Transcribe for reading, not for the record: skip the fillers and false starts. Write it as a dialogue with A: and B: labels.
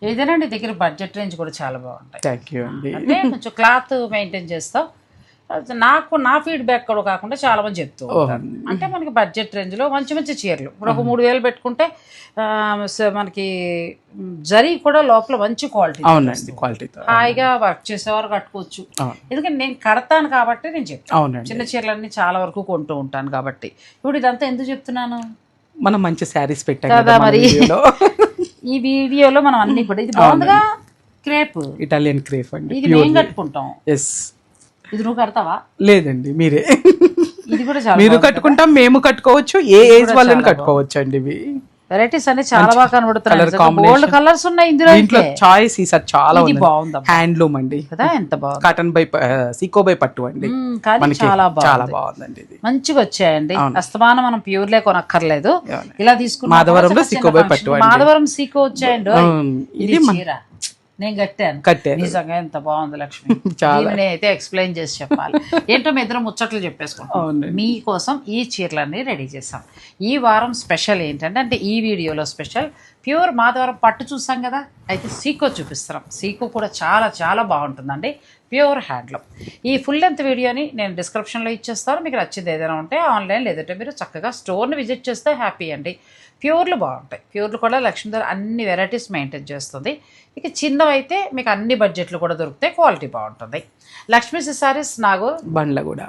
A: ఏదైనా నీ దగ్గర బడ్జెట్ రేంజ్ కూడా చాలా బాగుంటాయి.
B: థ్యాంక్ యూ అండి.
A: అంటే కొంచెం క్లాత్ మెయింటైన్ చేస్తావు. నా ఫీడ్బ్యాక్ కూడా కాకుండా చాలా మంది చెప్తూ ఉంటారు. అంటే మనకి బడ్జెట్ రేంజ్లో మంచి మంచి చీరలు ఇప్పుడు ఒక 3,000 పెట్టుకుంటే మనకి జరీ కూడా లోపల మంచి క్వాలిటీ.
B: అవునండి, క్వాలిటీతో
A: హాయిగా వర్క్ చేసేవారు కట్టుకోవచ్చు. ఎందుకంటే నేను కడతాను కాబట్టి నేను చెప్తాను.
B: అవునండి,
A: చిన్న చీరలన్నీ చాలా వరకు కొంటూ ఉంటాను కాబట్టి. ఇప్పుడు ఇదంతా ఎందుకు చెప్తున్నాను,
B: మనం మంచి శారీస్ పెట్టాం
A: కదా మరి. ఈ వీడియోలో మనం అన్ని కూడా ఇది బాగుందిగా, క్రేప్,
B: ఇటాలియన్ క్రేప్ అండి.
A: ఇది మేము కట్టుకుంటాం.
B: ఎస్.
A: ఇది నువ్వు కడతావా?
B: లేదండి, మీరే.
A: ఇది కూడా చాలా
B: మీరు కట్టుకుంటాం, మేము కట్టుకోవచ్చు, ఏ ఏజ్ వాళ్ళని కట్టుకోవచ్చు అండి. ఇవి
A: వెరైటీస్ అన్ని చాలా బాగా కనబడుతున్నాయి. గోల్డ్ కలర్స్ ఉన్నాయి ఇందులో.
B: చాయిస్ ఈసారి చాలా
A: బాగుంది.
B: హ్యాండ్లూమ్ అండి
A: కదా, ఎంత బాగుంది.
B: కాటన్ బై సీకో బై పట్టు అండి.
A: చాలా
B: బాగుందండి. ఇది
A: మంచిగా వచ్చాయండి. అస్తమానం మనం ప్యూర్లే కొనక్కర్లేదు. ఇలా తీసుకున్న
B: మాధవరంలో సీకో బై పట్టు,
A: మాధవరం సీకో వచ్చాయండి.
B: ఇది
A: నేను కట్టాను. నిజంగా ఎంత బాగుంది లక్ష్మి. దీన్ని అయితే ఎక్స్ప్లెయిన్ చేసి చెప్పాలి. ఏంటో మీ ఇద్దరం ముచ్చట్లు చెప్పేసుకుంటాం. మీకోసం ఈ చీరలన్నీ రెడీ చేసాం. ఈ వారం స్పెషల్ ఏంటంటే, అంటే ఈ వీడియోలో స్పెషల్ ప్యూర్ మాధవరం పట్టు చూసాం కదా, అయితే సీకో చూపిస్తున్నాం. సీకో కూడా చాలా చాలా బాగుంటుందండి, ప్యూర్ హ్యాండ్లూమ్. ఈ ఫుల్ లెంత్ వీడియోని నేను డిస్క్రిప్షన్లో ఇచ్చేస్తాను. మీకు నచ్చింది ఏదైనా ఉంటే ఆన్లైన్, లేదంటే మీరు చక్కగా స్టోర్ని విజిట్ చేస్తే హ్యాపీ అండి. ప్యూర్లు బాగుంటాయి. ప్యూర్లు కూడా లక్ష్మీధర్ అన్ని వెరైటీస్ మెయింటైన్ చేస్తుంది. ఇక చిన్నవైతే మీకు అన్ని బడ్జెట్లు కూడా దొరుకుతాయి, క్వాలిటీ బాగుంటుంది. లక్ష్మీ సారీస్ నాగూర్
B: బండ్లగూడ.